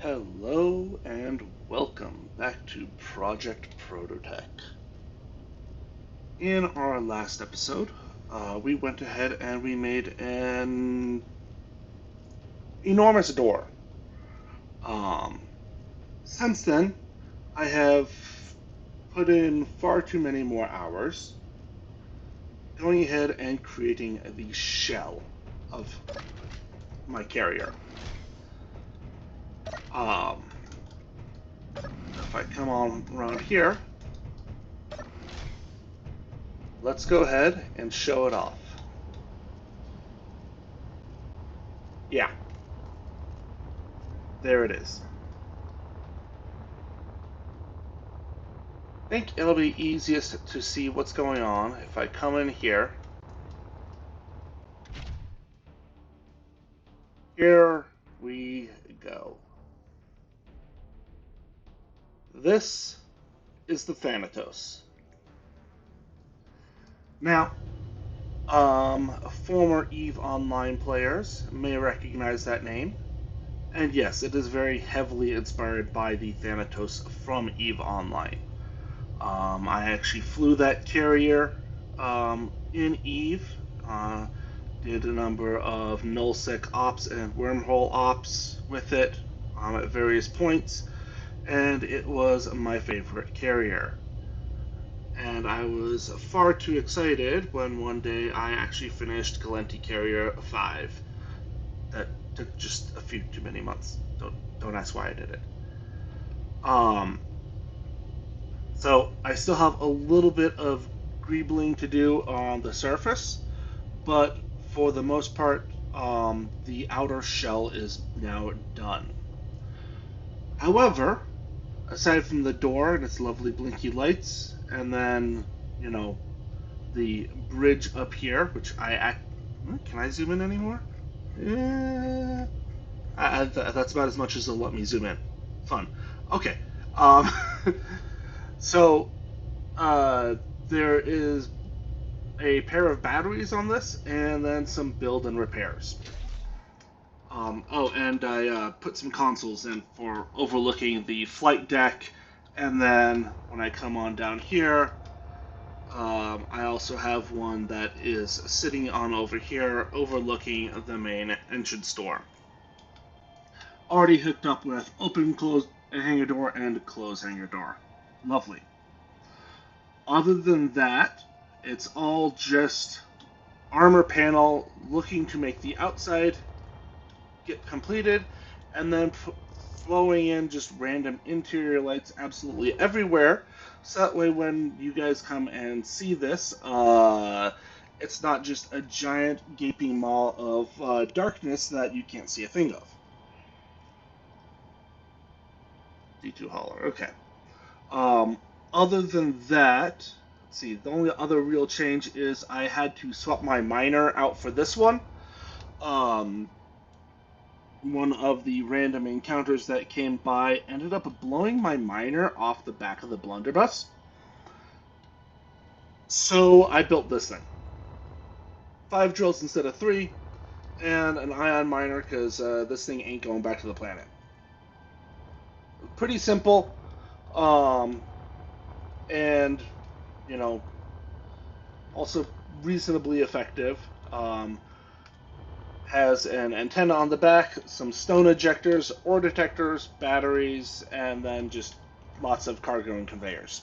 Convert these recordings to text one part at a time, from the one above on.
Hello and welcome back to Project Prototech. In our last episode, we went ahead and we made an enormous door. Since then, I have put in far too many more hours going ahead and creating the shell of my carrier. If I come on around here, let's go ahead and show it off. Yeah, there it is. I think it'll be easiest to see what's going on if I come in here. Here we go. This is the Thanatos. Now, former EVE Online players may recognize that name. And yes, it is very heavily inspired by the Thanatos from EVE Online. I actually flew that carrier in EVE, did a number of nullsec ops and wormhole ops with it at various points, and it was my favorite carrier. And I was far too excited when one day I actually finished Galenti Carrier 5. That took just a few too many months. Don't ask why I did it. So I still have a little bit of greebling to do on the surface, but for the most part, the outer shell is now done. However, aside from the door and its lovely blinky lights, and then, the bridge up here, which can I zoom in anymore? That's about as much as they'll let me zoom in. Fun. Okay. So, there is a pair of batteries on this, and then some build and repairs. And I put some consoles in for overlooking the flight deck, and then when I come on down here, I also have one that is sitting on over here, overlooking the main entrance door. Already hooked up with open, close hangar door and close hangar door. Lovely. Other than that, it's all just armor panel looking to make the outside get completed, and then flowing in just random interior lights absolutely everywhere, so that way when you guys come and see this, it's not just a giant gaping maw of darkness that you can't see a thing of. D2 Holler, okay. Other than that, let's see, the only other real change is I had to swap my miner out for this one. One of the random encounters that came by ended up blowing my miner off the back of the blunderbuss. So I built this thing. 5 drills instead of 3, and an ion miner because this thing ain't going back to the planet. Pretty simple, and, also reasonably effective. Has an antenna on the back, some stone ejectors, ore detectors, batteries, and then just lots of cargo and conveyors.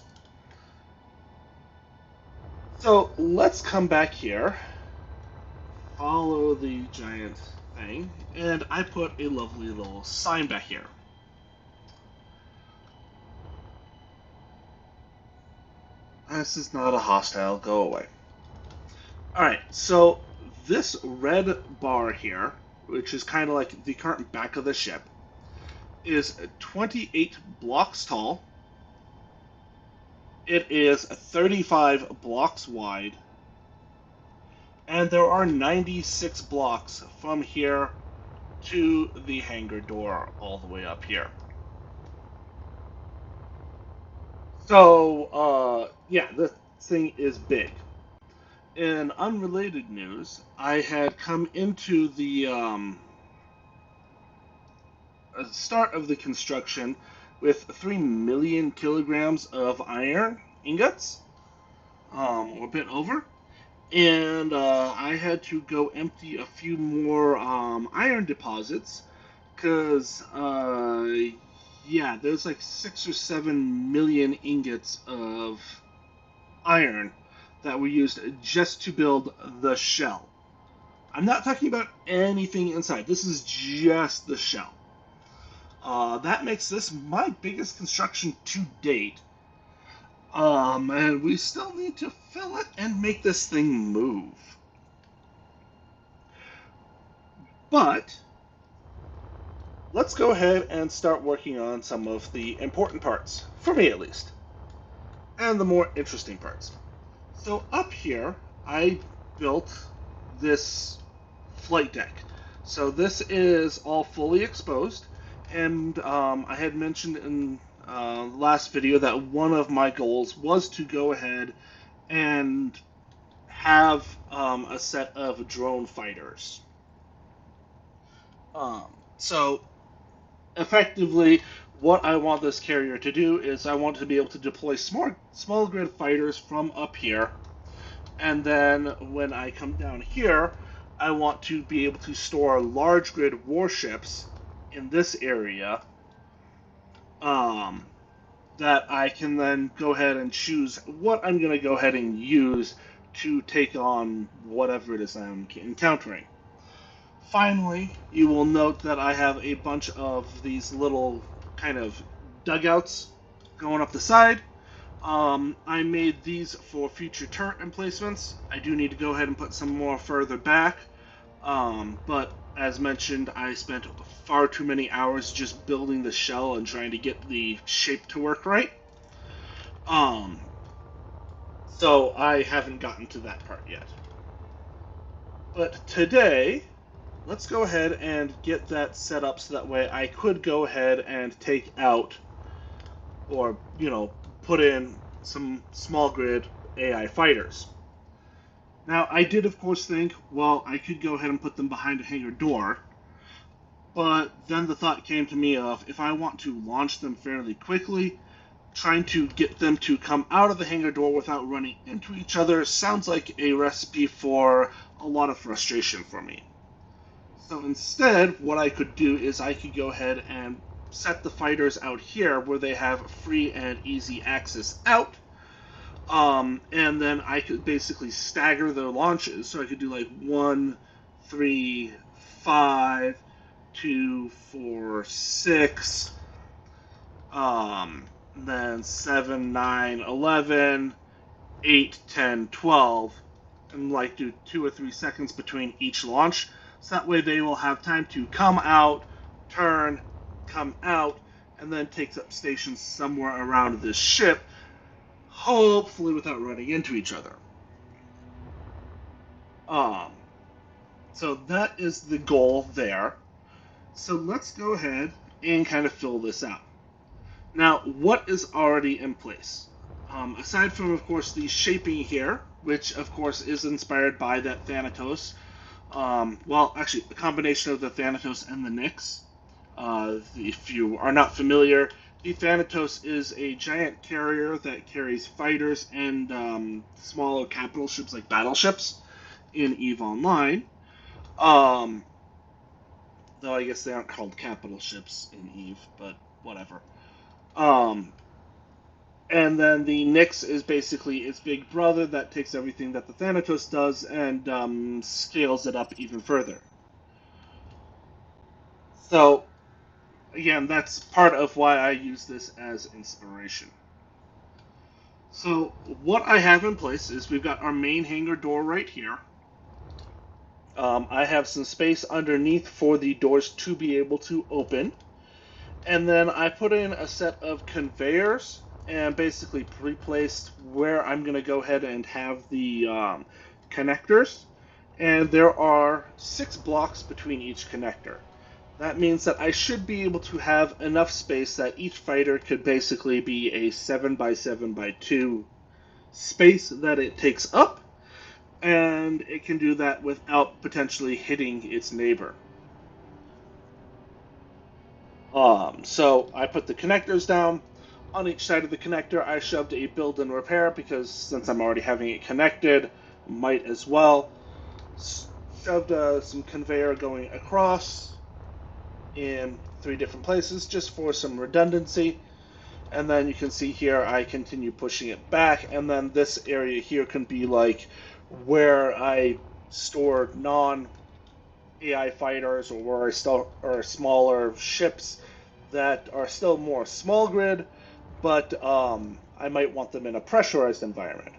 So let's come back here, follow the giant thing, and I put a lovely little sign back here. This is not a hostile, go away. Alright, so this red bar here, which is kind of like the current back of the ship, is 28 blocks tall. It is 35 blocks wide. And there are 96 blocks from here to the hangar door all the way up here. So, yeah, this thing is big. In unrelated news, I had come into the start of the construction with 3 million kilograms of iron ingots, or a bit over. And I had to go empty a few more iron deposits because, yeah, there's like 6 or 7 million ingots of iron that were used just to build the shell. I'm not talking about anything inside. This is just the shell. That makes this my biggest construction to date. And we still need to fill it and make this thing move. But let's go ahead and start working on some of the important parts, for me at least, and the more interesting parts. So up here, I built this flight deck. So this is all fully exposed, and I had mentioned in the last video that one of my goals was to go ahead and have a set of drone fighters. So effectively, what I want this carrier to do is I want to be able to deploy small grid fighters from up here, and then when I come down here, I want to be able to store large grid warships in this area, that I can then go ahead and choose what I'm going to go ahead and use to take on whatever it is I'm encountering. Finally, you will note that I have a bunch of these little kind of dugouts going up the side. I made these for future turret emplacements. I do need to go ahead and put some more further back, but as mentioned, I spent far too many hours just building the shell and trying to get the shape to work right. So I haven't gotten to that part yet. But today, let's go ahead and get that set up so that way I could go ahead and take out, or, put in some small grid AI fighters. Now, I did, of course, think, well, I could go ahead and put them behind a hangar door, but then the thought came to me of, if I want to launch them fairly quickly, trying to get them to come out of the hangar door without running into each other sounds like a recipe for a lot of frustration for me. So instead, what I could do is I could go ahead and set the fighters out here where they have free and easy access out. And then I could basically stagger their launches. So I could do like 1, 3, 5, 2, 4, 6, then 7, 9, 11, 8, 10, 12, and like do 2 or 3 seconds between each launch. So that way they will have time to come out, turn, come out, and then take up stations somewhere around this ship, hopefully without running into each other. So that is the goal there. So let's go ahead and kind of fill this out. Now, what is already in place? Aside from, of course, the shaping here, which, of course, is inspired by that Thanatos. Well, actually, a combination of the Thanatos and the Nyx. If you are not familiar, the Thanatos is a giant carrier that carries fighters and smaller capital ships like battleships in EVE Online. Though I guess they aren't called capital ships in EVE, but whatever. And then the Nyx is basically its big brother that takes everything that the Thanatos does and scales it up even further. So, again, that's part of why I use this as inspiration. So, what I have in place is we've got our main hangar door right here. I have some space underneath for the doors to be able to open. And then I put in a set of conveyors and basically pre-placed where I'm going to go ahead and have the connectors. And there are 6 blocks between each connector. That means that I should be able to have enough space that each fighter could basically be a 7x7x2 space that it takes up, and it can do that without potentially hitting its neighbor. So I put the connectors down. On each side of the connector, I shoved a build and repair because since I'm already having it connected, might as well. Shoved some conveyor going across in 3 different places just for some redundancy. And then you can see here I continue pushing it back, and then this area here can be like where I store non-AI fighters or where I store smaller ships that are still more small grid, but I might want them in a pressurized environment.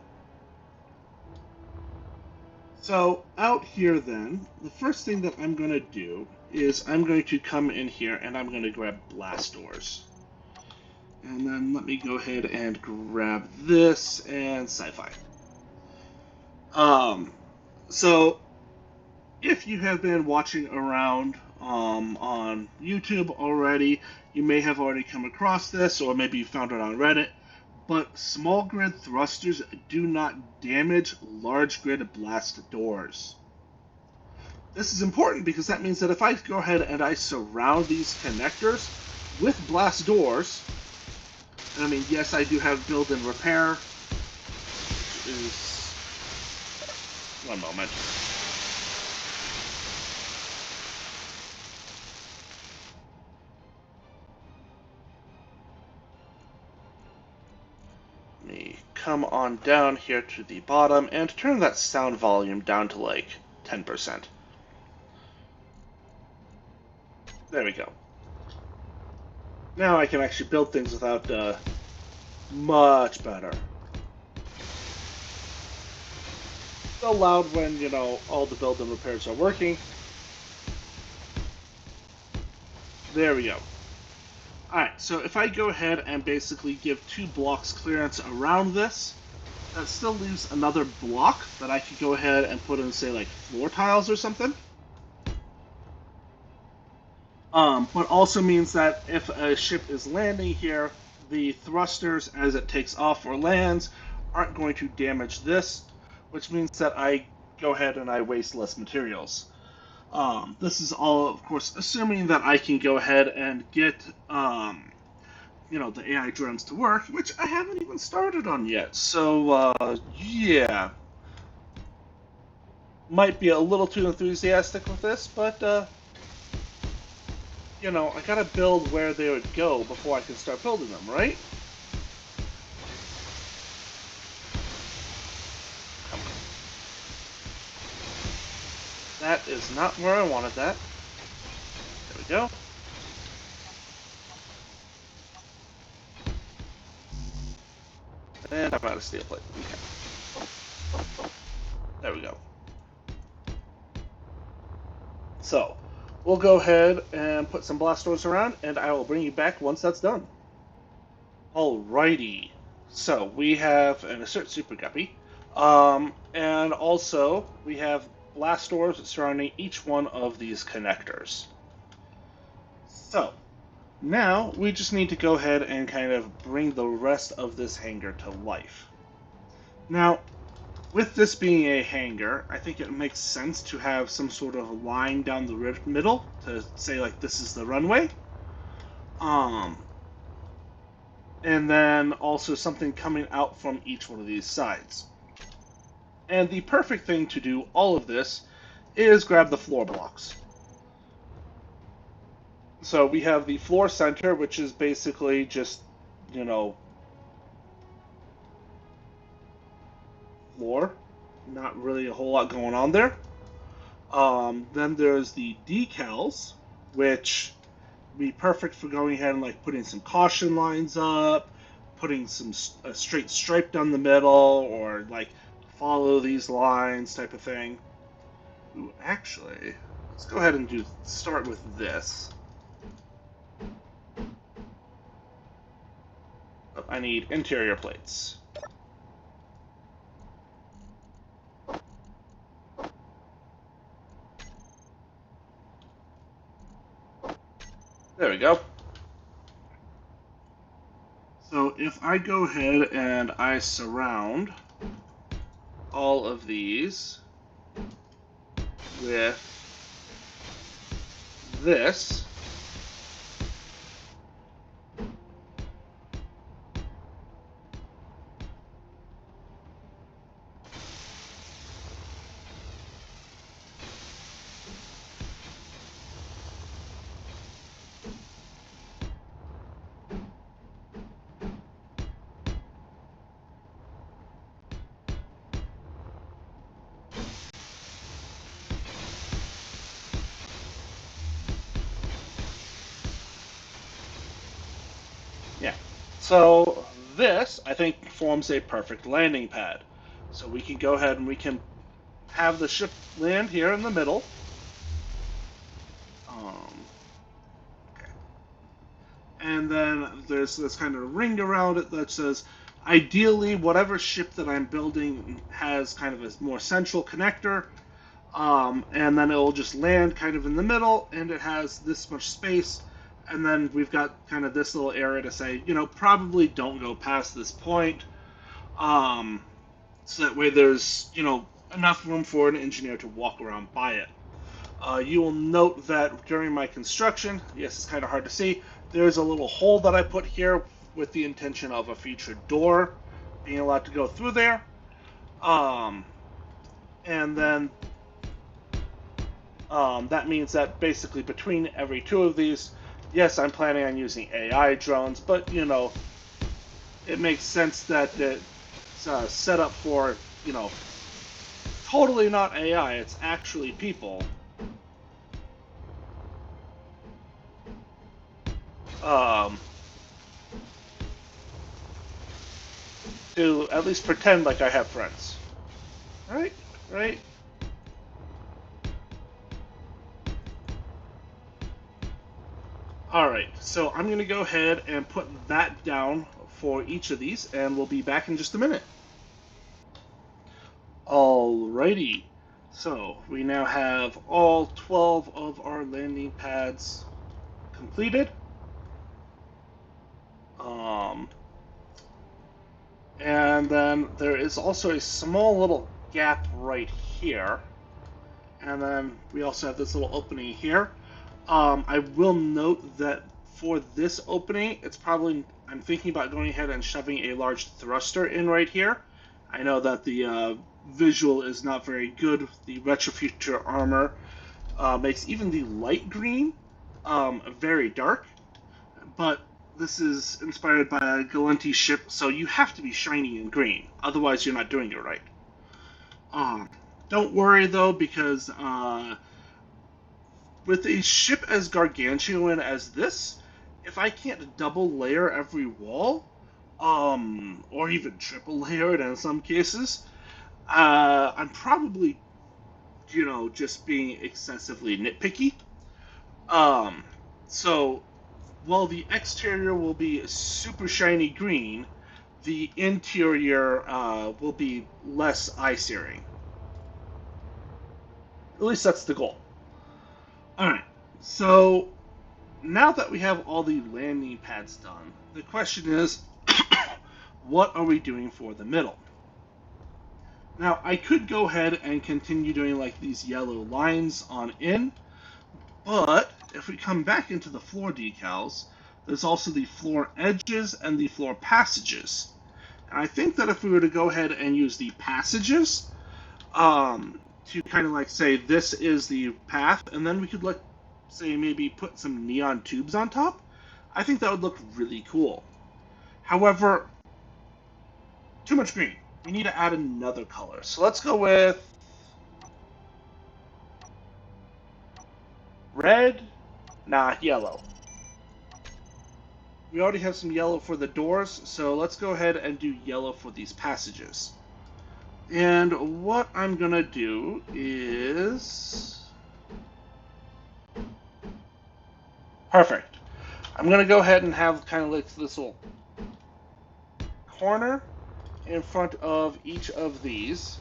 So out here then, the first thing that I'm going to do is I'm going to come in here and I'm going to grab blast doors. And then let me go ahead and grab this and sci-fi. So if you have been watching around on YouTube already, you may have already come across this, or maybe you found it on Reddit. But small grid thrusters do not damage large grid blast doors. This is important because that means that if I go ahead and I surround these connectors with blast doors, and I mean, yes, I do have build and repair, which is... one moment. Let me come on down here to the bottom and turn that sound volume down to like 10%. There we go. Now I can actually build things without much better. Still loud when, you know, all the build and repairs are working. There we go. Alright, so if I go ahead and basically give 2 blocks clearance around this, that still leaves another block that I could go ahead and put in, say, like floor tiles or something. But also means that if a ship is landing here, the thrusters as it takes off or lands aren't going to damage this, which means that I go ahead and I waste less materials. This is all, of course, assuming that I can go ahead and get, you know, the AI drones to work, which I haven't even started on yet. So, yeah. Might be a little too enthusiastic with this, but, you know, I gotta build where they would go before I can start building them, right? That is not where I wanted that. There we go. And I'm out of steel plate. Okay. There we go. So, we'll go ahead and put some blast doors around, and I will bring you back once that's done. Alrighty. So, we have an Assert Super Guppy. And also, we have blast doors surrounding each one of these connectors. So, now we just need to go ahead and kind of bring the rest of this hangar to life. Now, with this being a hangar, I think it makes sense to have some sort of line down the middle to say, like, this is the runway. And then also something coming out from each one of these sides. And the perfect thing to do all of this is grab the floor blocks. So we have the floor center, which is basically just, you know, floor. Not really a whole lot going on there. Then there's the decals, which would be perfect for going ahead and like putting some caution lines up, putting some a straight stripe down the middle, or like follow these lines type of thing. Ooh, actually, let's go ahead and start with this. Oh, I need interior plates. There we go. So if I go ahead and I surround all of these with this, Yeah. So this, I think, forms a perfect landing pad. So we can go ahead and we can have the ship land here in the middle. Okay. And then there's this kind of ring around it that says, ideally, whatever ship that I'm building has kind of a more central connector. And then it will just land kind of in the middle, and it has this much space. And then we've got kind of this little area to say, probably don't go past this point. So that way there's, enough room for an engineer to walk around by it. You will note that during my construction, yes, it's kind of hard to see, there's a little hole that I put here with the intention of a future door being allowed to go through there. And then that means that basically between every two of these, yes, I'm planning on using AI drones, but, it makes sense that it's set up for, totally not AI, it's actually people. To at least pretend like I have friends. Right? Right? Alright, so I'm going to go ahead and put that down for each of these, and we'll be back in just a minute. Alrighty, so we now have all 12 of our landing pads completed. And then there is also a small little gap right here. And then we also have this little opening here. I will note that for this opening, I'm thinking about going ahead and shoving a large thruster in right here. I know that the visual is not very good. The Retrofuture armor makes even the light green very dark, but this is inspired by a Galenti ship, so you have to be shiny and green. Otherwise, you're not doing it right. Don't worry, though, because with a ship as gargantuan as this, if I can't double layer every wall, or even triple layer it in some cases, I'm probably, just being excessively nitpicky. So while the exterior will be super shiny green, the interior will be less eye-searing. At least that's the goal. Alright, so now that we have all the landing pads done, the question is, what are we doing for the middle? Now, I could go ahead and continue doing like these yellow lines on in, but if we come back into the floor decals, there's also the floor edges and the floor passages. And I think that if we were to go ahead and use the passages, to kind of like say this is the path, and then we could like say maybe put some neon tubes on top, I think that would look really cool. However, too much green. We need to add another color. So let's go with red, yellow. We already have some yellow for the doors, so let's go ahead and do yellow for these passages. And what I'm going to do is... Perfect. I'm going to go ahead and have kind of like this little corner in front of each of these.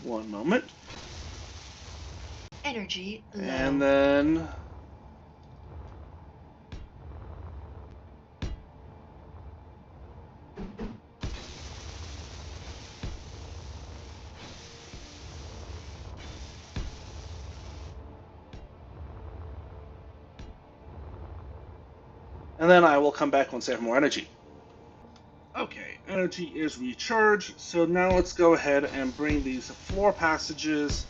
One moment. Energy low. And then... And then I will come back once I have more energy. Okay, energy is recharged, so now let's go ahead and bring these floor passages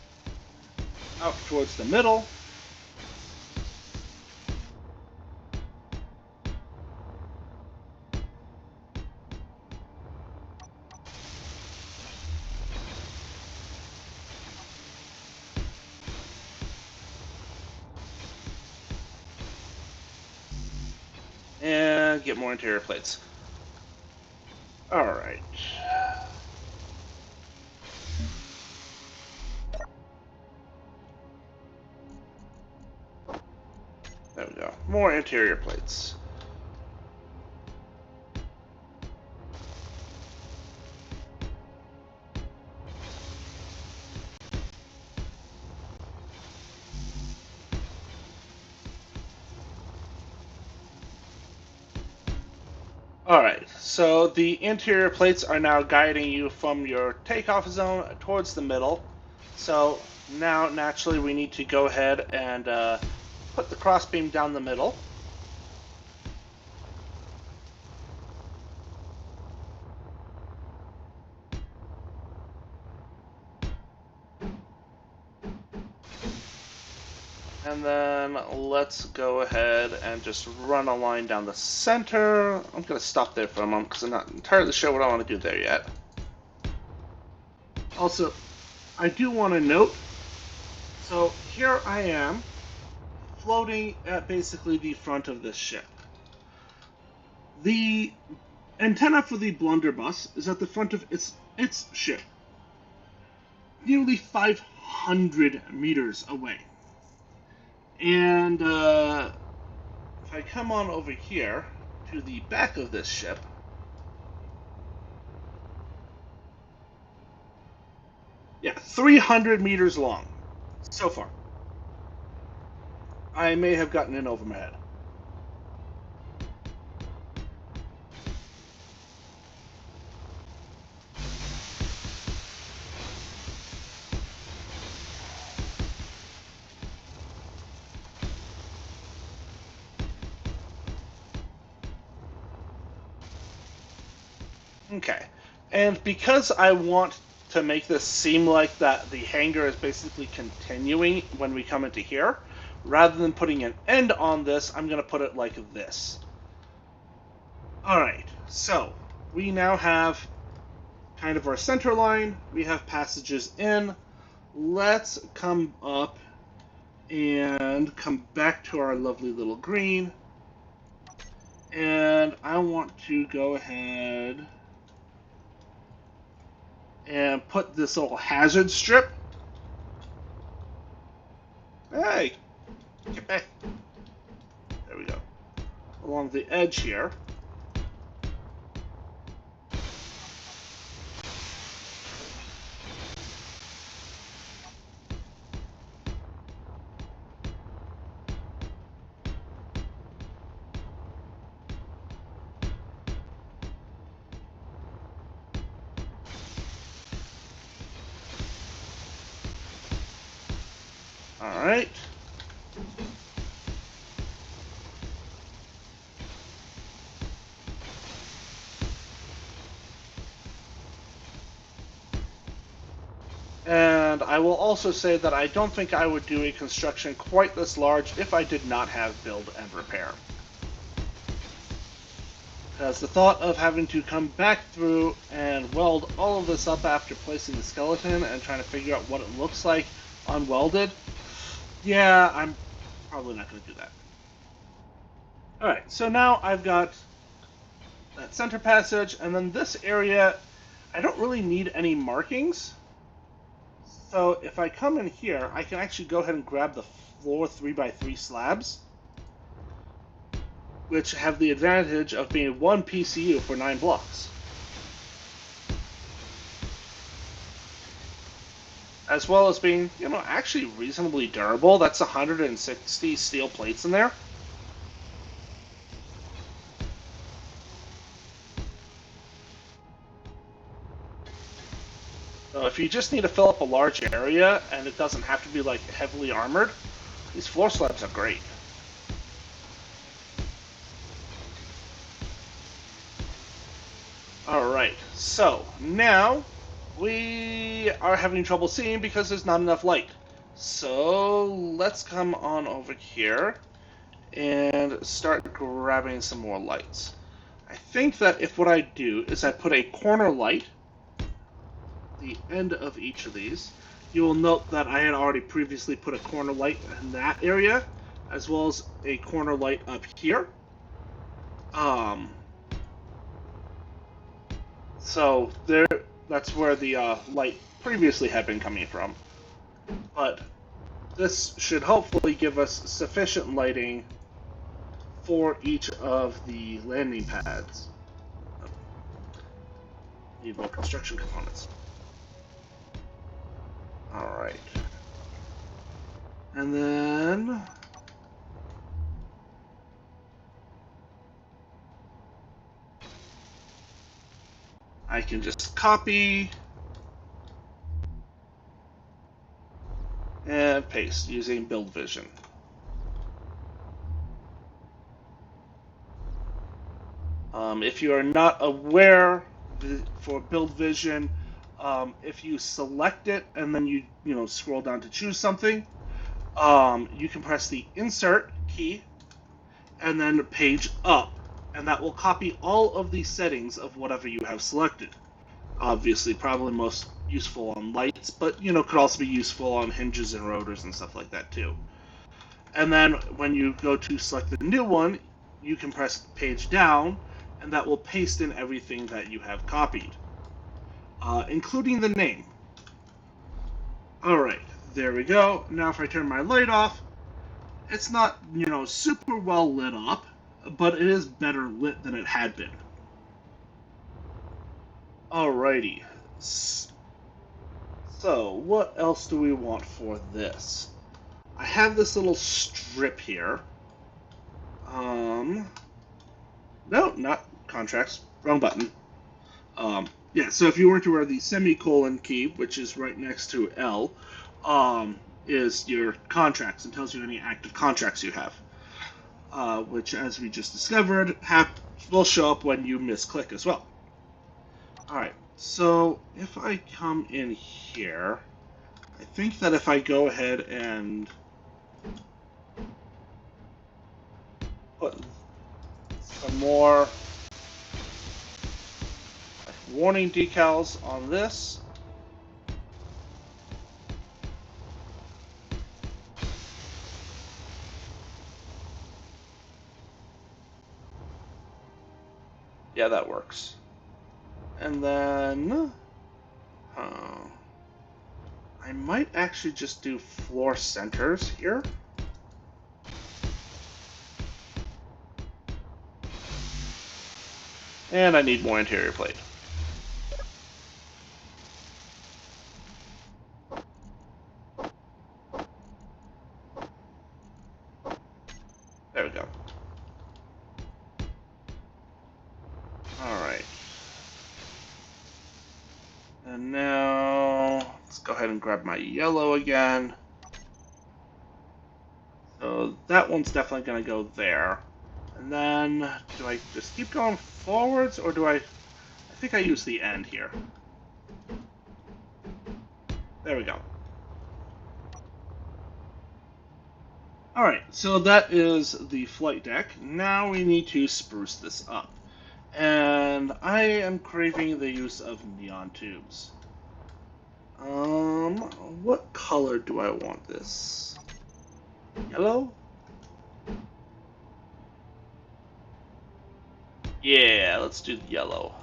out towards the middle. and get more interior plates. Alright. There we go. More interior plates. Alright, so the interior plates are now guiding you from your takeoff zone towards the middle. So now, naturally, we need to go ahead and put the crossbeam down the middle. And then let's go ahead and just run a line down the center. I'm going to stop there for a moment because I'm not entirely sure what I want to do there yet. Also, I do want to note, so here I am floating at basically the front of this ship. The antenna for the blunderbuss is at the front of its ship, nearly 500 meters away. And if I come on over here to the back of this ship, yeah, 300 meters long so far. I may have gotten in over my head. Okay, and because I want to make this seem like that the hangar is basically continuing when we come into here, rather than putting an end on this, I'm going to put it like this. Alright, so we now have kind of our center line, we have passages in. Let's come up and come back to our lovely little green. And I want to go ahead and put this little hazard strip. Hey, get back. There we go. Along the edge here. Alright. And I will also say that I don't think I would do a construction quite this large if I did not have build and repair. Because the thought of having to come back through and weld all of this up after placing the skeleton and trying to figure out what it looks like unwelded, yeah, I'm probably not going to do that. Alright, so now I've got that center passage, and then this area, I don't really need any markings. So if I come in here, I can actually go ahead and grab the floor 3x3 slabs, which have the advantage of being 1 PCU for 9 blocks. As well as being, actually reasonably durable. That's 160 steel plates in there. So if you just need to fill up a large area, and it doesn't have to be like heavily armored, these floor slabs are great. Alright, so now we are having trouble seeing because there's not enough light. So let's come on over here and start grabbing some more lights. I think that if what I do is I put a corner light at the end of each of these, you will note that I had already previously put a corner light in that area, as well as a corner light up here. So that's where the light previously had been coming from. But this should hopefully give us sufficient lighting for each of the landing pads. Need more construction components. Alright. And then I can just copy and paste using Build Vision. If you are not aware, for Build Vision, if you select it and then you scroll down to choose something, you can press the Insert key and then Page Up, and that will copy all of the settings of whatever you have selected. Obviously, probably most useful on lights, but could also be useful on hinges and rotors and stuff like that too. And then when you go to select the new one, you can press Page Down, and that will paste in everything that you have copied, including the name. Alright, there we go. Now if I turn my light off, it's not, super well lit up, but it is better lit than it had been. Alrighty. So, what else do we want for this? I have this little strip here. No, not contracts. Wrong button. Yeah, so if you were to wear the semicolon key, which is right next to L, is your contracts and tells you any active contracts you have. Which, as we just discovered, will show up when you misclick as well. Alright, so if I come in here, I think that if I go ahead and put some more warning decals on this, yeah, that works. And then I might actually just do floor centers here. And I need more interior plate. There we go. Alright. And now, let's go ahead and grab my yellow again. So that one's definitely going to go there. And then, do I just keep going forwards, or do I think I use the end here. There we go. Alright, so that is the flight deck. Now we need to spruce this up. And I am craving the use of neon tubes. What color do I want this? Yellow? Yeah, let's do the yellow.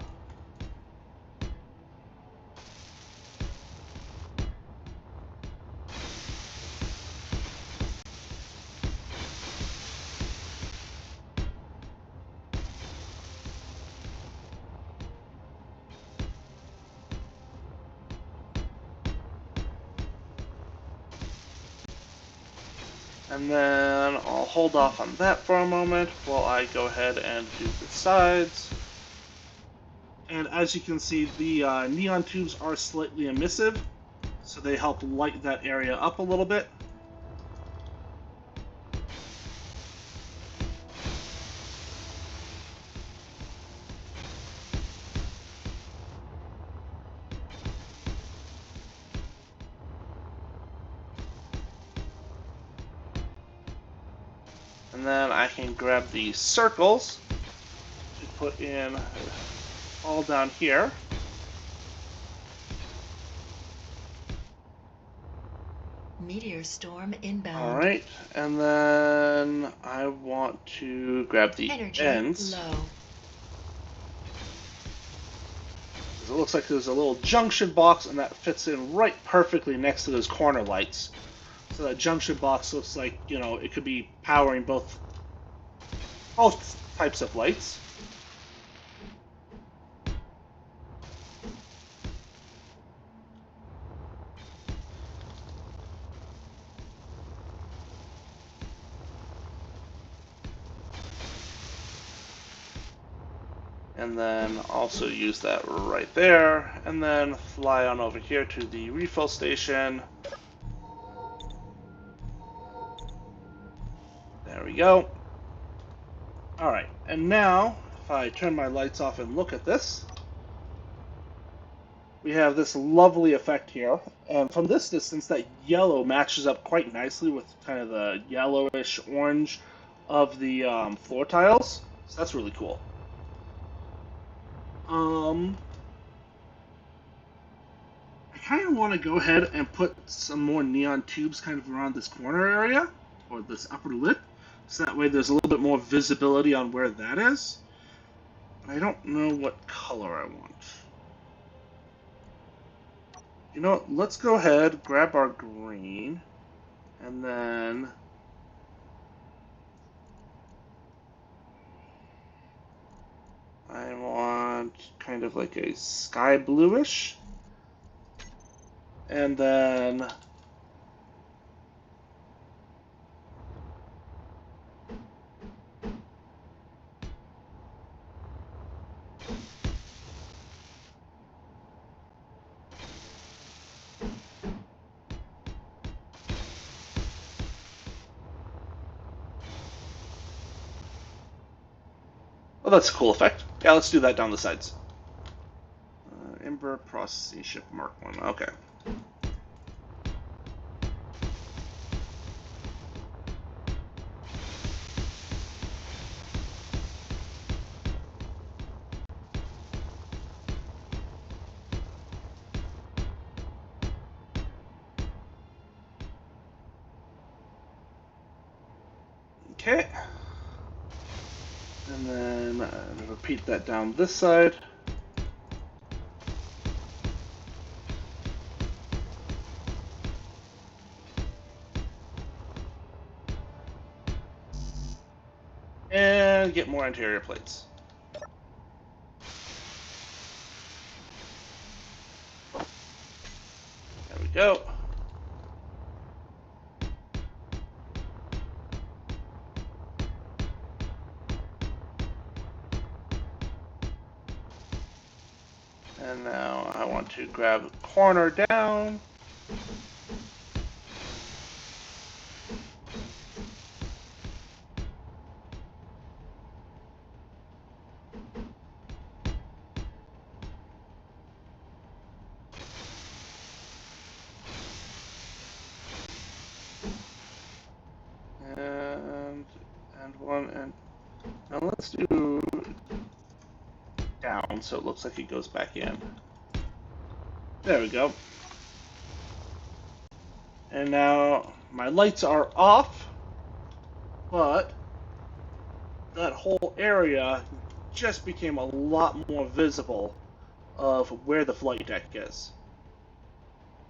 And then I'll hold off on that for a moment while I go ahead and do the sides. And as you can see, the neon tubes are slightly emissive, so they help light that area up a little bit. And then I can grab the circles to put in all down here. Meteor storm inbound. Alright, and then I want to grab the Energy ends. low. It looks like there's a little junction box, and that fits in right perfectly next to those corner lights. So that junction box looks like, you know, it could be powering both types of lights. And then also use that right there, and then fly on over here to the refill station. There we go. Alright, and now, if I turn my lights off and look at this, we have this lovely effect here. And from this distance, that yellow matches up quite nicely with kind of the yellowish orange of the floor tiles. So that's really cool. I kind of want to go ahead and put some more neon tubes kind of around this corner area, or this upper lip, so that way there's a little bit more visibility on where that is. But I don't know what color I want. You know what, let's go ahead, grab our green, and then I want kind of like a sky bluish, and then oh, that's a cool effect. Yeah, let's do that down the sides. Imber Processing Ship Mark 1. Okay. Okay. And then repeat that down this side. And get more interior plates. There we go. And now I want to grab the corner down. And one, and now let's do down so it looks like it goes back in. There we go. And now my lights are off, but that whole area just became a lot more visible of where the flight deck is.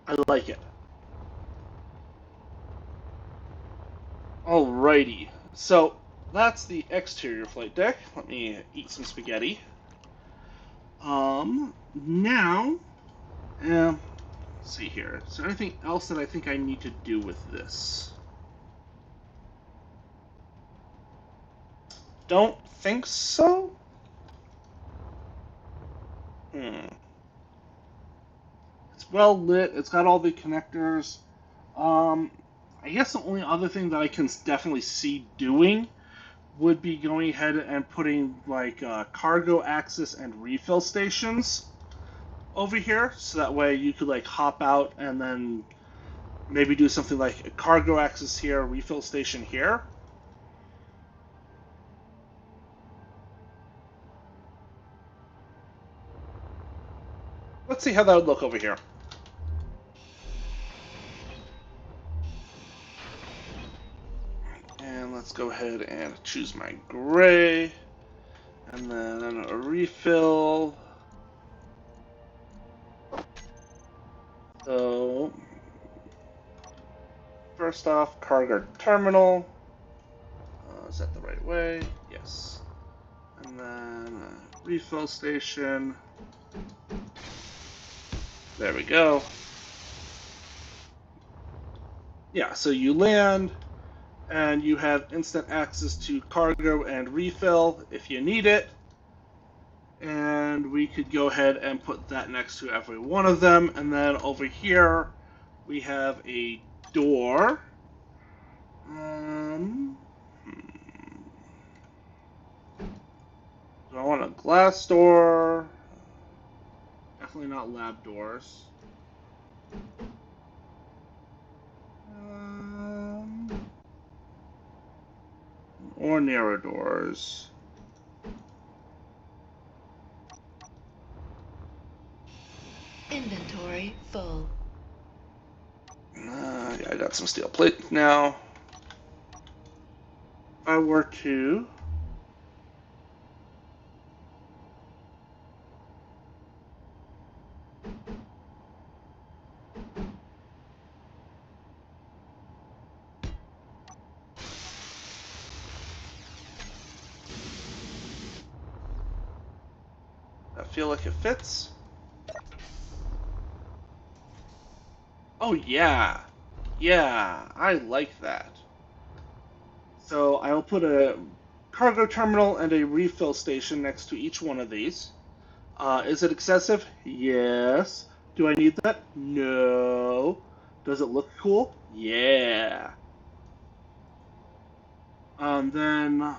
I like it. Alrighty, so that's the exterior flight deck. Let me eat some spaghetti. Now, let's see here. Is there anything else that I think I need to do with this? Don't think so. It's well lit. It's got all the connectors. I guess the only other thing that I can definitely see doing would be going ahead and putting like cargo access and refill stations over here, so that way you could like hop out and then maybe do something like a cargo access here, refill station here. Let's see how that would look over here. let's go ahead and choose my gray, and then a refill. So, first off, cargo terminal. Is that the right way? Yes. And then refill station. There we go. Yeah, so you land, and you have instant access to cargo and refill if you need it. And we could go ahead and put that next to every one of them. And then over here, we have a door. Do I want a glass door? Definitely not lab doors. Or narrow doors. Inventory full. Yeah, I got some steel plate now. If I were to I feel like it fits. Oh yeah, I like that. So I'll put a cargo terminal and a refill station next to each one of these. Is it excessive? Yes. Do I need that? No. Does it look cool? Yeah. Then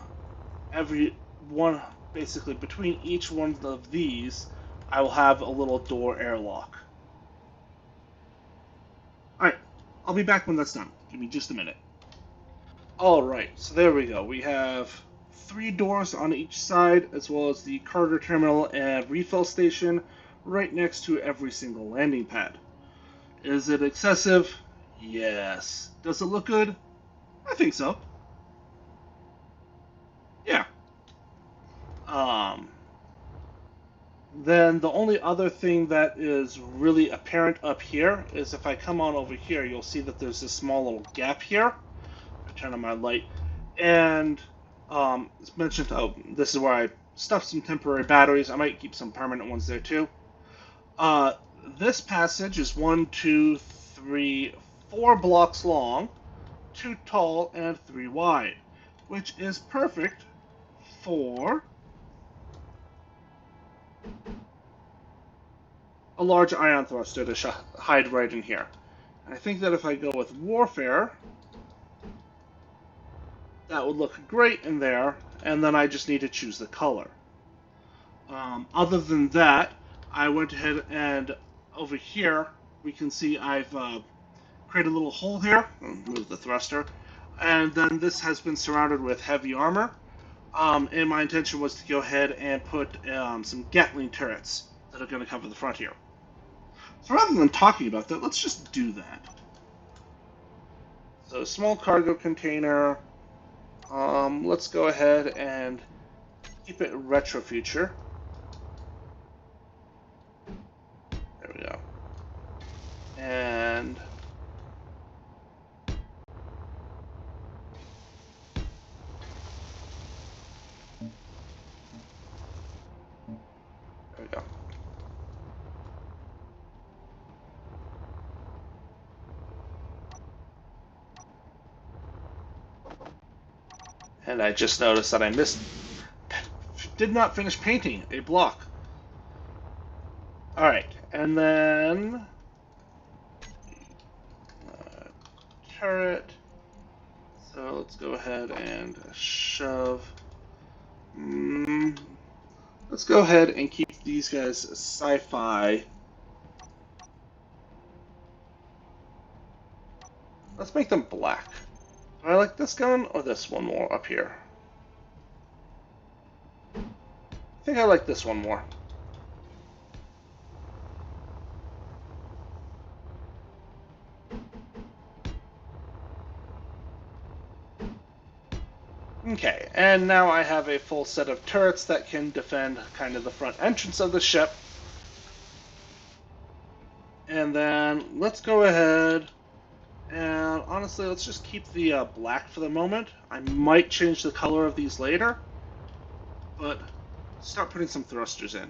every one, basically between each one of these, I will have a little door airlock. Alright, I'll be back when that's done. Give me just a minute. Alright, so there we go. We have 3 doors on each side, as well as the cargo terminal and refill station right next to every single landing pad. Is it excessive? Yes. Does it look good? I think so. Yeah. Then the only other thing that is really apparent up here is if I come on over here, you'll see that there's this small little gap here. I turn on my light, and it's mentioned. Oh, this is where I stuffed some temporary batteries. I might keep some permanent ones there too. This passage is 1, 2, 3, 4 blocks long, 2 tall, and 3 wide, which is perfect for a large ion thruster to hide right in here. And I think that if I go with warfare, that would look great in there, and then I just need to choose the color. Other than that, I went ahead and over here, we can see I've created a little hole here, move the thruster, and then this has been surrounded with heavy armor. And my intention was to go ahead and put some Gatling turrets that are going to cover the front here. So rather than talking about that, let's just do that. So small cargo container. Let's go ahead and keep it retro future. There we go. And there we go. And I just noticed that I did not finish painting a block. Alright, and then turret. So let's go ahead and shove. Let's go ahead and keep these guys sci-fi. Let's make them black. Do I like this gun or this one more up here? I think I like this one more. Okay, and now I have a full set of turrets that can defend kind of the front entrance of the ship. And then let's go ahead and honestly, let's just keep the black for the moment. I might change the color of these later, but start putting some thrusters in.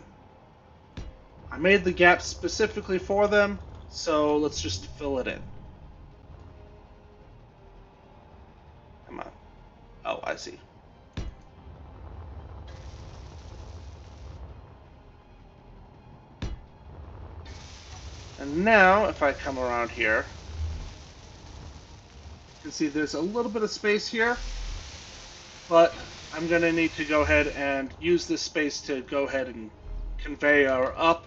I made the gaps specifically for them, so let's just fill it in. Come on. Oh, I see. And now, if I come around here, you can see there's a little bit of space here, but I'm going to need to go ahead and use this space to go ahead and conveyor up.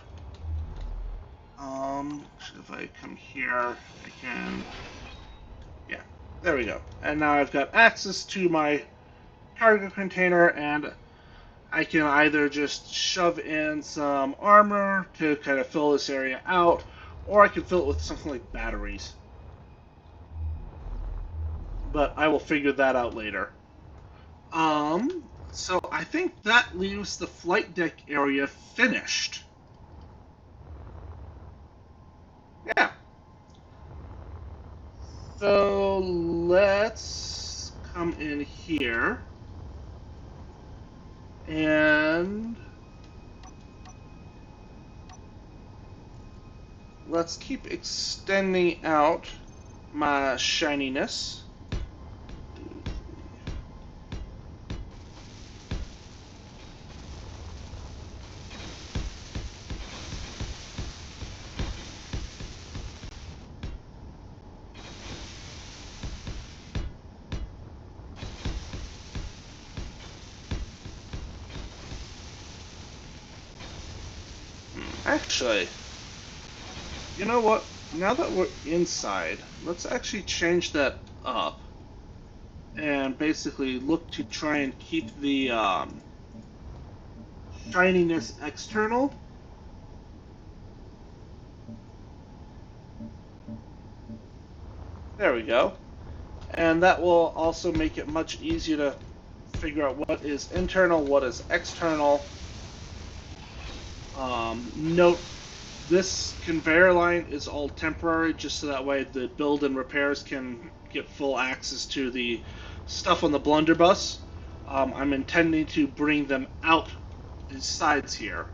If I come here, I can, yeah, there we go. And now I've got access to my cargo container, and I can either just shove in some armor to kind of fill this area out, or I can fill it with something like batteries. But I will figure that out later. So I think that leaves the flight deck area finished. Yeah. So let's come in here and let's keep extending out my shininess. Actually, you know what? Now that we're inside, let's actually change that up and basically look to try and keep the shininess external. There we go. And that will also make it much easier to figure out what is internal, what is external. Note, this conveyor line is all temporary, just so that way the build and repairs can get full access to the stuff on the blunderbuss. I'm intending to bring them out these sides here.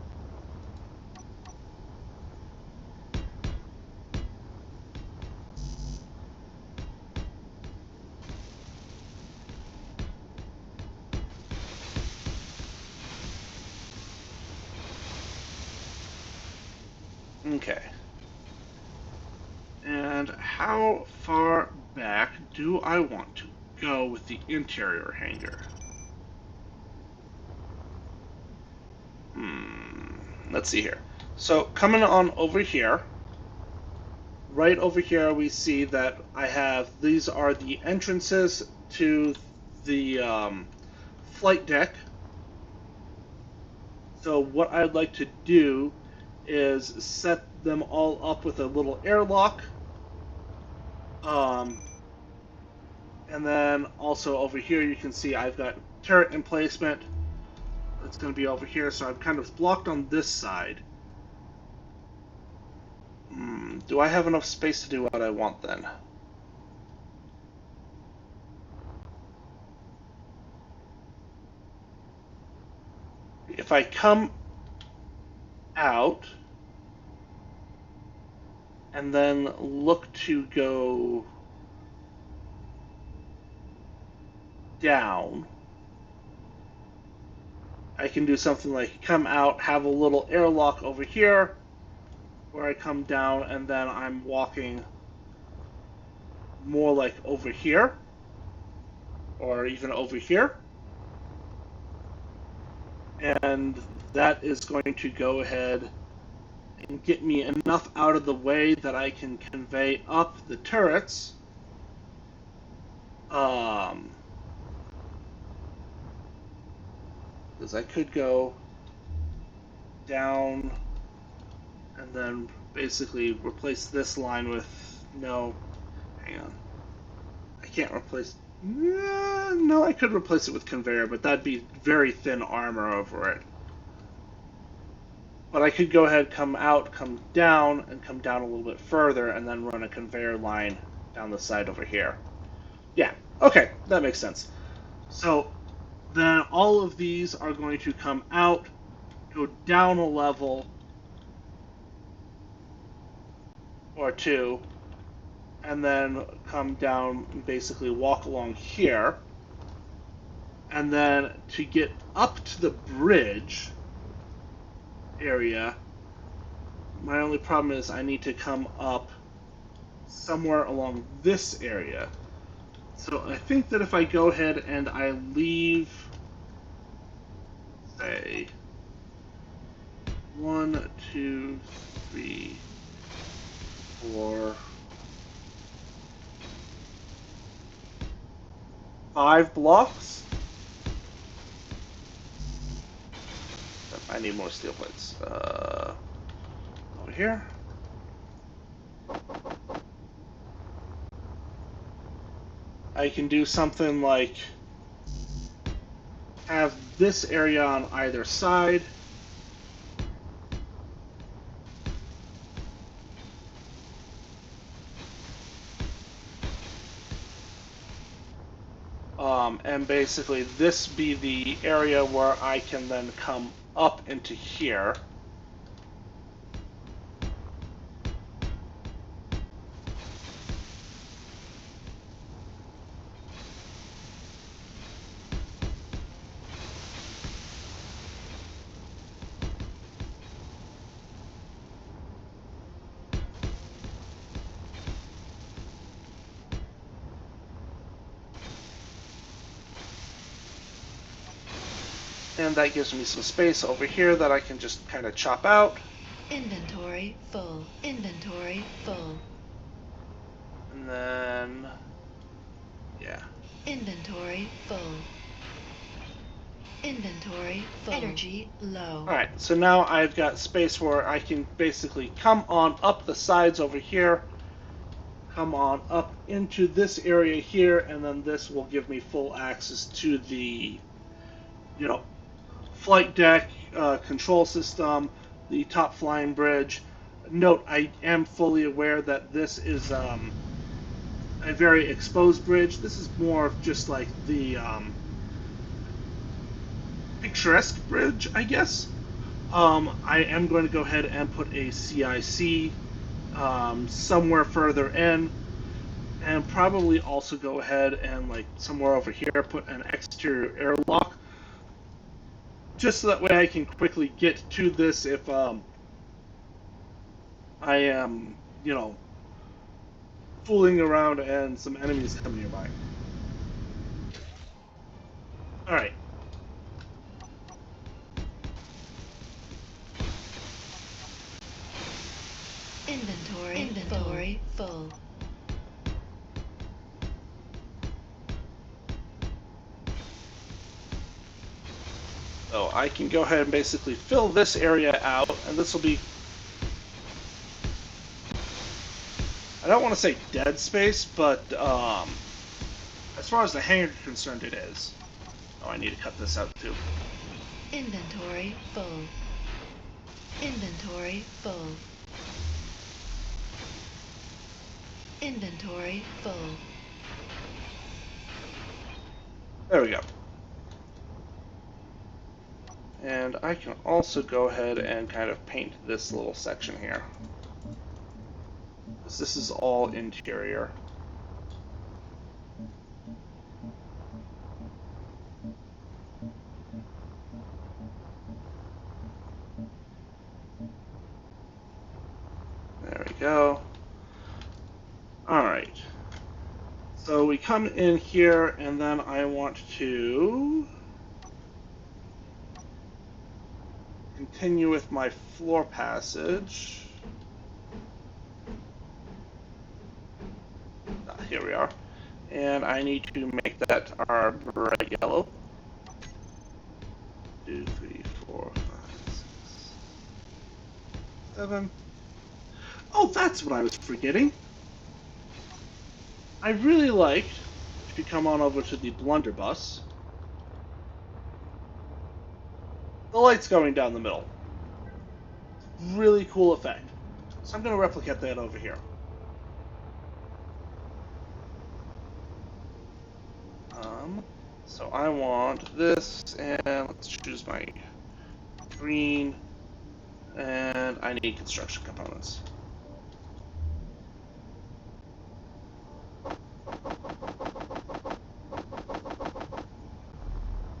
Okay. And how far back do I want to go with the interior hangar? Let's see here. So coming on over here, right over here we see that I have, these are the entrances to the flight deck. So what I'd like to do is set them all up with a little airlock. And then also over here you can see I've got turret emplacement. It's going to be over here, so I've kind of blocked on this side. Do I have enough space to do what I want then? If I come out and then look to go down, I can do something like come out, have a little airlock over here, where I come down and then I'm walking more like over here, or even over here. And that is going to go ahead and get me enough out of the way that I can convey up the turrets. Because I could go down and then basically replace this line with, no, hang on. I can't replace, No, I could replace it with conveyor, but that'd be very thin armor over it. But I could go ahead, come out, come down, and come down a little bit further, and then run a conveyor line down the side over here. Yeah, okay, that makes sense. So then all of these are going to come out, go down a level or two, and then come down and basically walk along here. And then to get up to the bridge area, my only problem is I need to come up somewhere along this area. So I think that if I go ahead and I leave, say, 1, 2, 3, 4, 5 blocks. I need more steel plates. Over here. I can do something like have this area on either side. And basically this be the area where I can then come up into here. And that gives me some space over here that I can just kind of chop out. Inventory full. Inventory full. And then, yeah. Inventory full. Inventory full. Energy low. Alright, so now I've got space where I can basically come on up the sides over here, come on up into this area here, and then this will give me full access to the, flight deck, control system, the top flying bridge. Note, I am fully aware that this is a very exposed bridge. This is more of just like the picturesque bridge, I guess. I am going to go ahead and put a CIC somewhere further in, and probably also go ahead and like somewhere over here put an exterior airlock, just so that way I can quickly get to this if I am, fooling around and some enemies come nearby. Alright. Inventory full. So I can go ahead and basically fill this area out, and this will be, I don't want to say dead space, but as far as the hangar is concerned, it is. Oh, I need to cut this out too. Inventory full. Inventory full. Inventory full. There we go. And I can also go ahead and kind of paint this little section here. This is all interior. There we go. Alright. So we come in here, and then I want to continue with my floor passage. Here we are. And I need to make that our bright yellow. 2, 3, 4, 5, 6, 7. Oh, that's what I was forgetting. I really like you come on over to the blunderbuss, the light's going down the middle. Really cool effect. So I'm going to replicate that over here. So I want this, and let's choose my green, and I need construction components.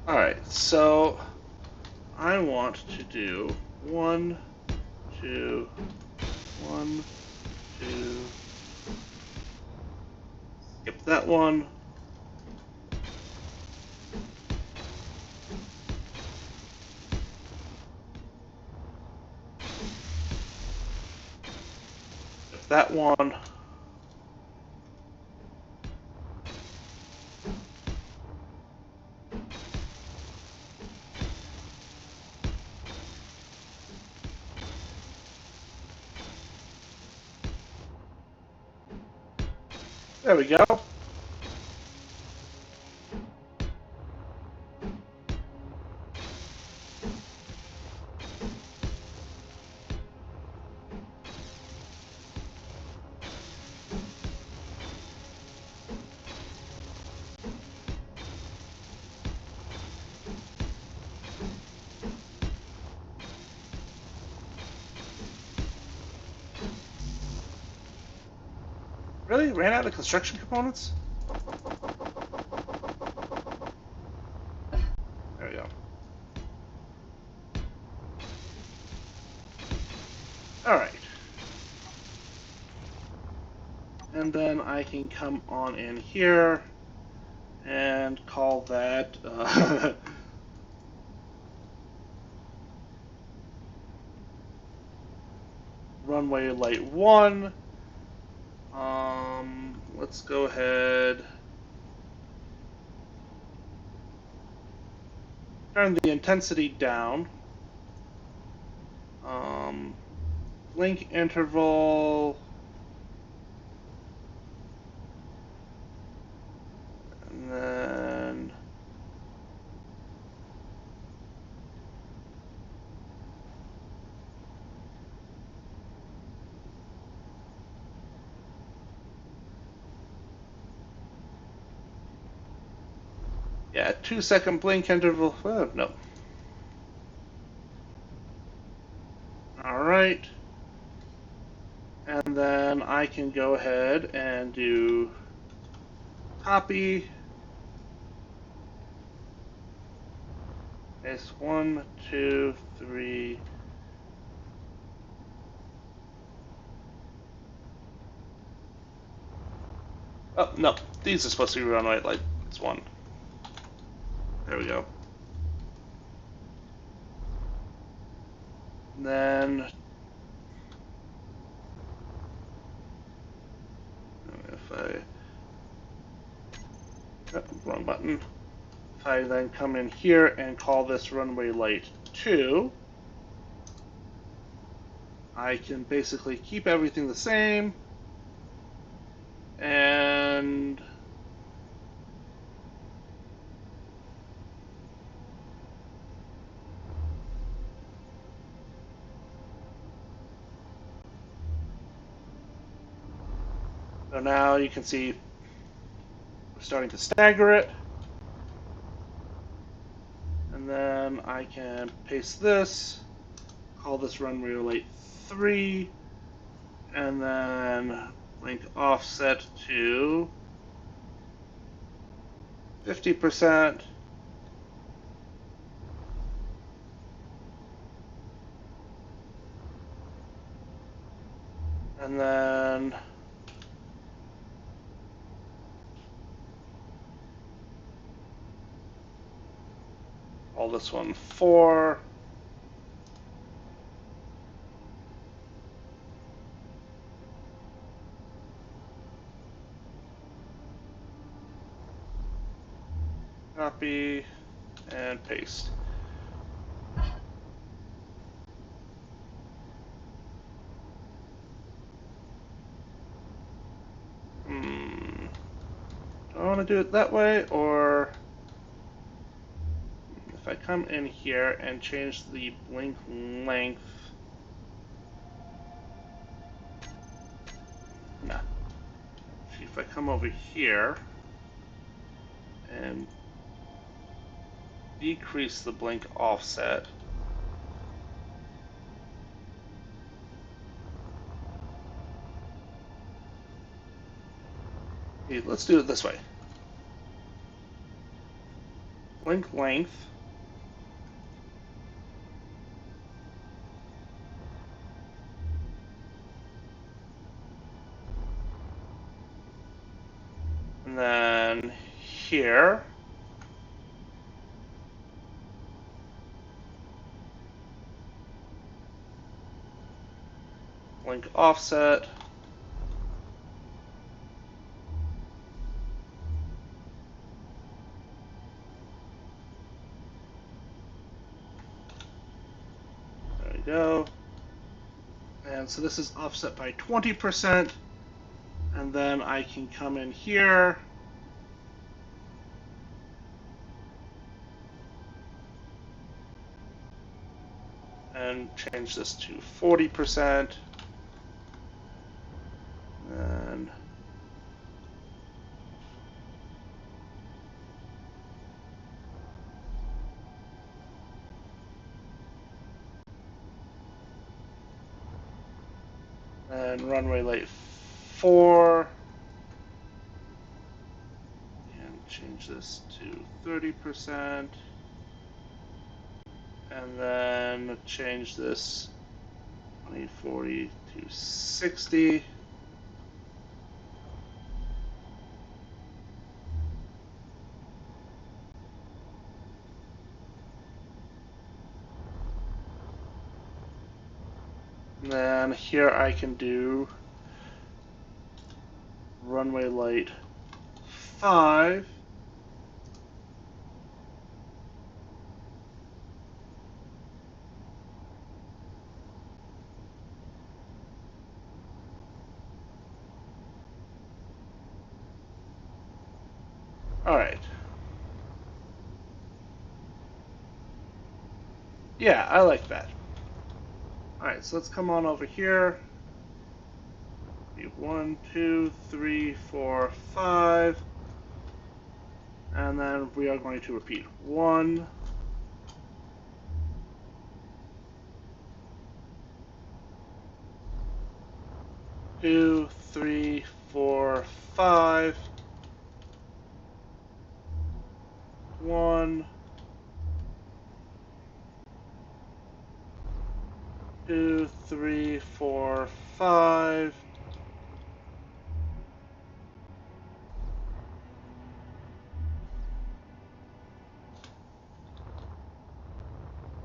Alright, so I want to do 1, 2, 1, 2, skip that one. Skip that one. There we go. Really? Ran out of construction components? There we go. Alright. And then I can come on in here and call that runway light 1. Let's go ahead. Turn the intensity down. Blink interval. And then yeah, 2-second blink interval. Oh, no. Alright. And then I can go ahead and do copy. It's 1, 2, 3. Oh, no. These are supposed to be runway light. It's 1. There we go. And then if I wrong button. If I then come in here and call this runway light 2, I can basically keep everything the same and so now you can see we're starting to stagger it. And then I can paste this, call this runway light 3, and then link offset to 50%. And then call this one 4. Copy and paste. Don't want to do it that way, or if I come in here and change the blink length. No. If I come over here and decrease the blink offset. Okay, let's do it this way. Blink length. And then here. Blink offset. There we go. And so this is offset by 20%. And then I can come in here. And change this to 40%. And runway late 4. And change this to 30%. And then change this 2040 to 60. And then here I can do runway light 5. Alright. Yeah, I like that. Alright, so let's come on over here. 1, 2, 3, 4, 5. And then we are going to repeat 1, 2, 3, 4, 5. 1, 2, 3, 4, 5.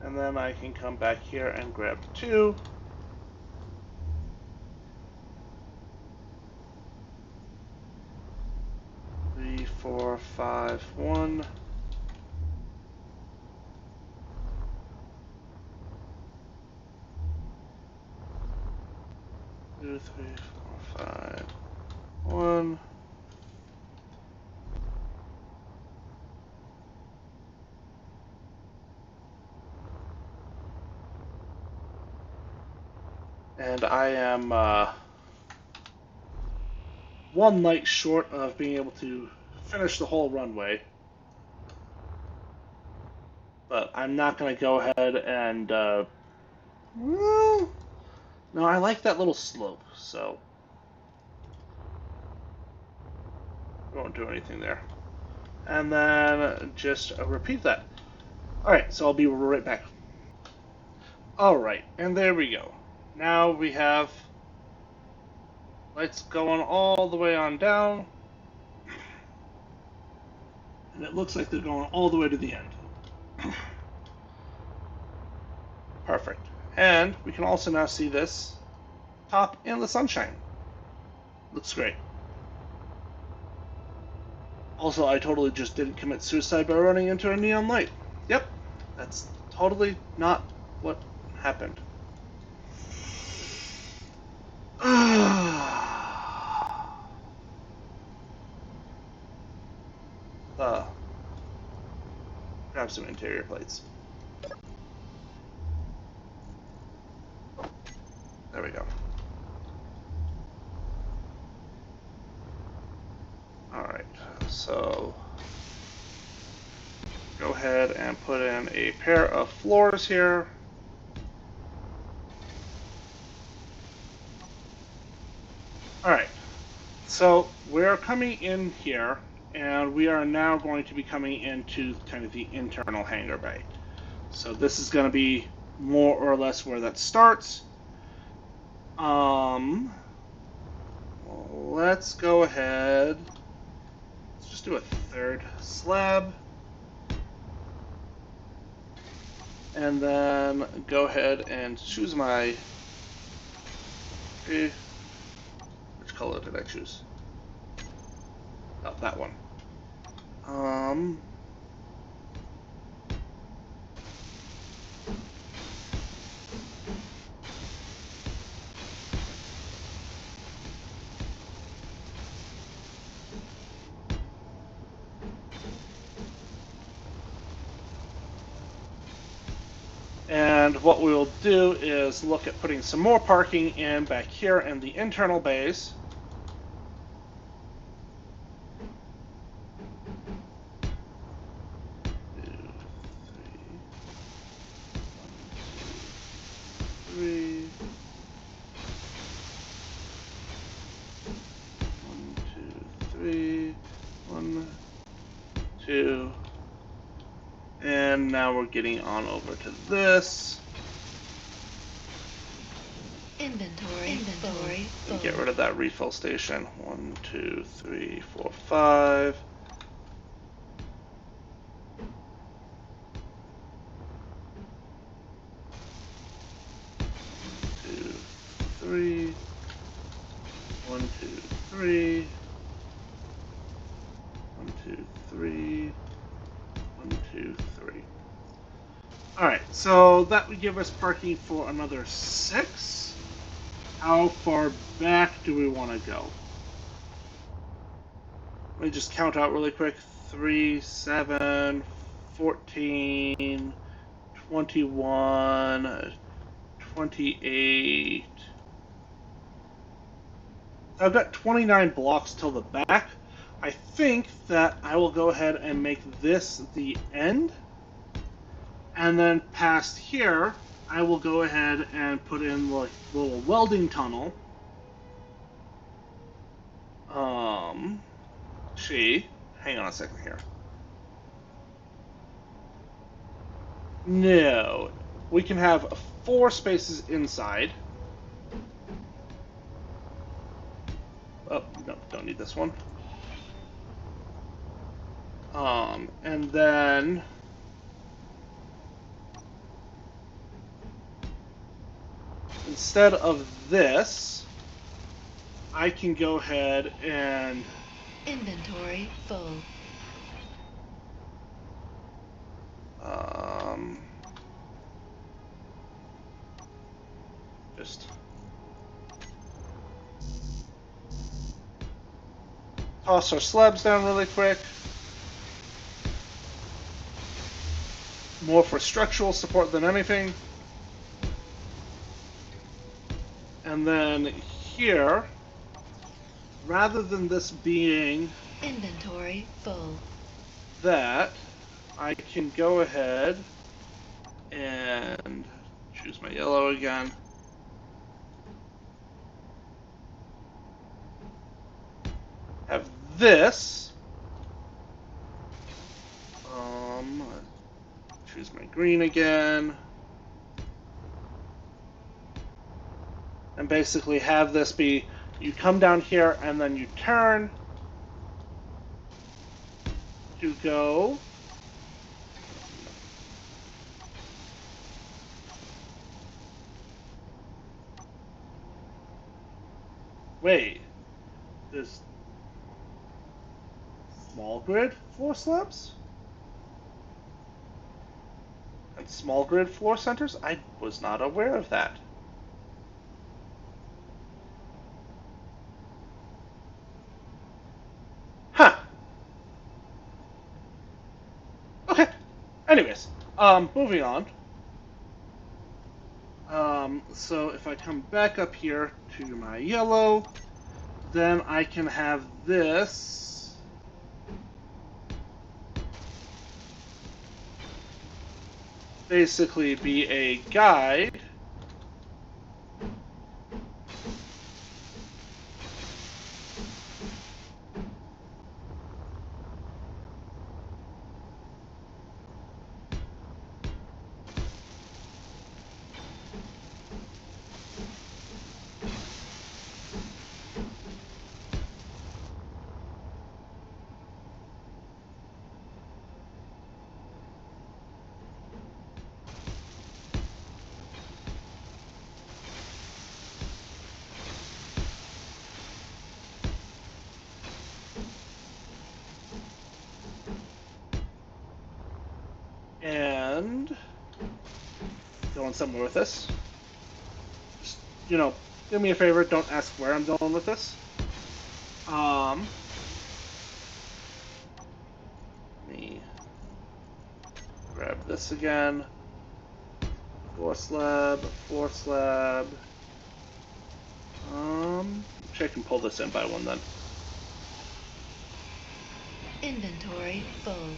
And then I can come back here and grab 2. 3, 4, 5, 1. 2, 3, 4, 5, 1. And I am 1 light short of being able to finish the whole runway. But I'm not going to go ahead and... well, no, I like that little slope, so... I won't do anything there. And then just repeat that. Alright, so I'll be right back. Alright, and there we go. Now we have lights going all the way on down. And it looks like they're going all the way to the end. Perfect. And we can also now see this top in the sunshine. Looks great. Also, I totally just didn't commit suicide by running into a neon light. Yep, that's totally not what happened. grab some interior plates. There we go. Alright, so go ahead and put in a pair of floors here. Alright, so we're coming in here, and we are now going to be coming into kind of the internal hangar bay. So this is going to be more or less where that starts. Let's go ahead. Let's just do a third slab. And then go ahead and choose my... Which color did I choose? Oh, that one. And what we'll do is look at putting some more parking in back here in the internal bays. Three. 1, 2, 3. 1, 2. And now we're getting on over to this. Inventory. And get rid of that refill station. 1, 2, 3, 4, 5. 2, 3. 1, 2, 3. 1, 2, 3. 1, 2, 3. Alright, so that would give us parking for another 6. How far back do we want to go? Let me just count out really quick. 3, 7, 14, 21, 28. I've got 29 blocks till the back. I think that I will go ahead and make this the end. And then past here, I will go ahead and put in like a little welding tunnel. Hang on a second here. No, we can have 4 spaces inside. Oh, no, don't need this one. And then instead of this, I can go ahead and Inventory full. Just toss our slabs down really quick. More for structural support than anything. And then here, rather than this being Inventory full. that, I can go ahead and choose my yellow again. Have this. Choose my green again. And basically have this be, you come down here and then you turn to go. Wait, there's small grid floor slabs? And small grid floor centers? I was not aware of that. Huh. Okay. Anyway. Moving on. So if I come back up here to my yellow, then I can have this basically be a guide and going somewhere with this. Just, do me a favor, don't ask where I'm going with this. Let me grab this again. 4 slab, 4 slab. Actually I can pull this in by one then. Inventory full.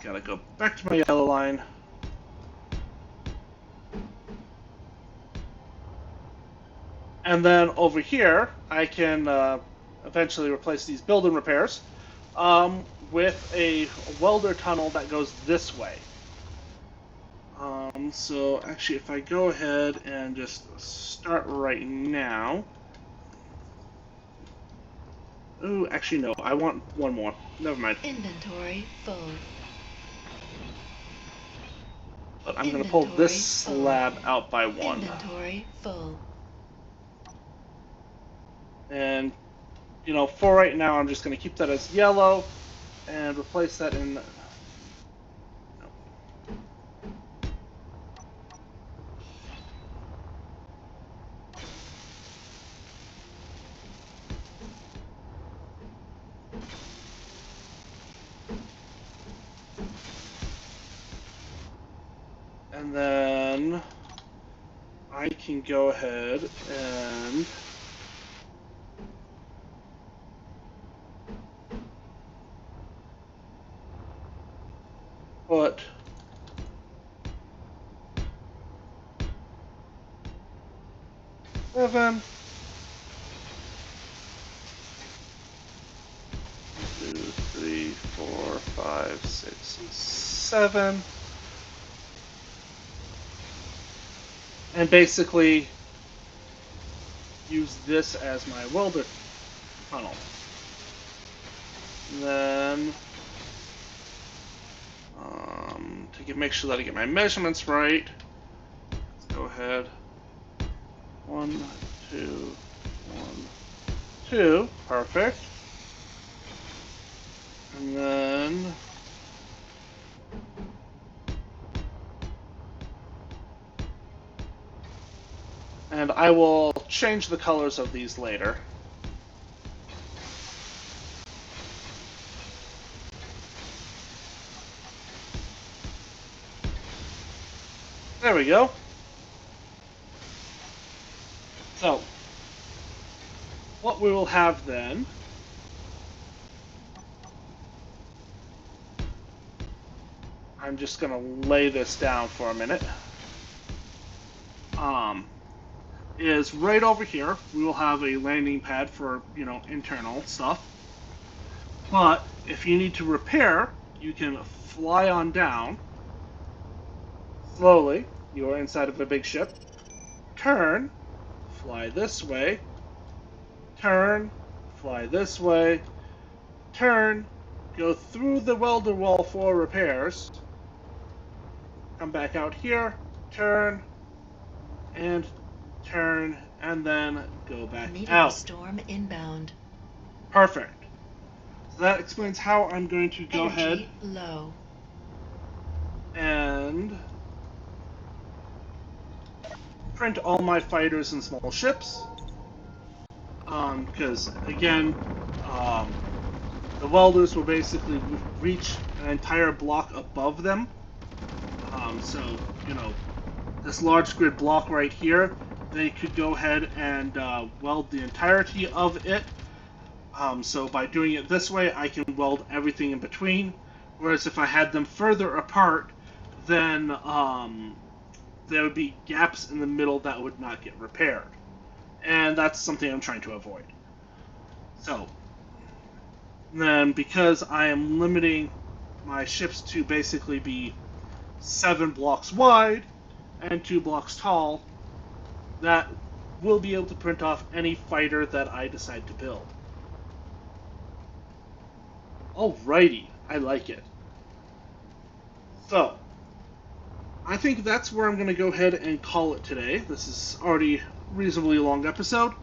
Gotta go back to my yellow line. And then over here, I can eventually replace these building repairs with a welder tunnel that goes this way. So actually, if I go ahead and just start right now. Ooh, actually no, I want one more. Never mind. Inventory full. But I'm going to pull this slab out by one. Inventory full. And, for right now, I'm just going to keep that as yellow and replace that in... No. And then I can go ahead and put seven, 2, 3, 4, 5, 6, 7, and basically use this as my welder tunnel. And then to make sure that I get my measurements right, let's go ahead. 1, 2, 1, 2, perfect. And then I will change the colors of these later. There we go. So, what we will have then I'm just going to lay this down for a minute. Is right over here, we will have a landing pad for, internal stuff. But if you need to repair, you can fly on down slowly. You are inside of a big ship. Turn, fly this way. Turn, fly this way. Turn, go through the welder wall for repairs. Come back out here, turn, and turn, and then go back out. Storm inbound. Perfect. So that explains how I'm going to go ahead low. And print all my fighters and small ships. because again, the welders will basically reach an entire block above them. So, you know, this large grid block right here, they could go ahead and weld the entirety of it. So by doing it this way, I can weld everything in between. Whereas if I had them further apart, then there would be gaps in the middle that would not get repaired. And that's something I'm trying to avoid. So, then because I am limiting my ships to basically be 7 blocks wide and 2 blocks tall, that will be able to print off any fighter that I decide to build. Alrighty, I like it. So, I think that's where I'm going to go ahead and call it today. This is already a reasonably long episode.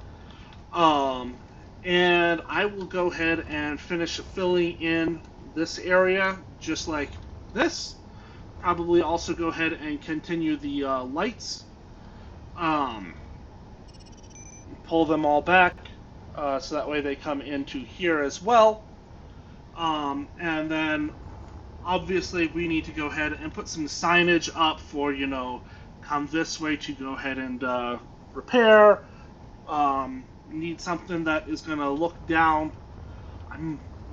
And I will go ahead and finish filling in this area just like this. Probably also go ahead and continue the lights. Pull them all back so that way they come into here as well. And then obviously we need to go ahead and put some signage up for, you know, come this way to go ahead and repair. Need something that is going to look down.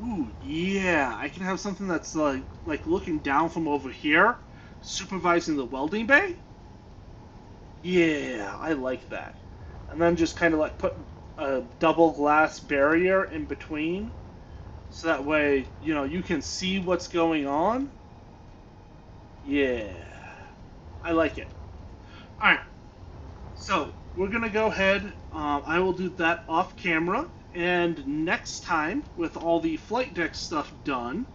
Ooh, yeah, I can have something that's like looking down from over here, supervising the welding bay. Yeah, I like that. And then just kind of like put a double glass barrier in between, so that way, you know, you can see what's going on. Yeah, I like it. Alright, so we're going to go ahead, I will do that off camera, and next time, with all the flight deck stuff done,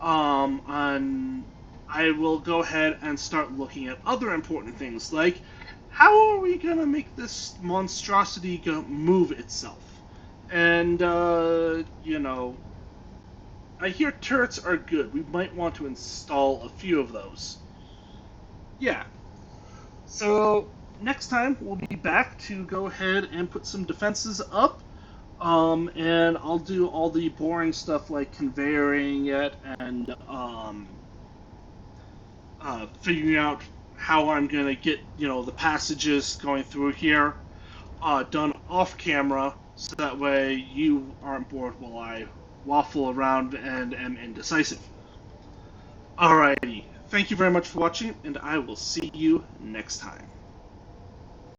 I will go ahead and start looking at other important things, like how are we going to make this monstrosity move itself? And, you know, I hear turrets are good. We might want to install a few of those. Yeah. So, next time we'll be back to go ahead and put some defenses up. And I'll do all the boring stuff like conveyoring it and figuring out how I'm going to get, you know, the passages going through here done off camera, so that way you aren't bored while I waffle around and am indecisive. Alrighty, thank you very much for watching, and I will see you next time.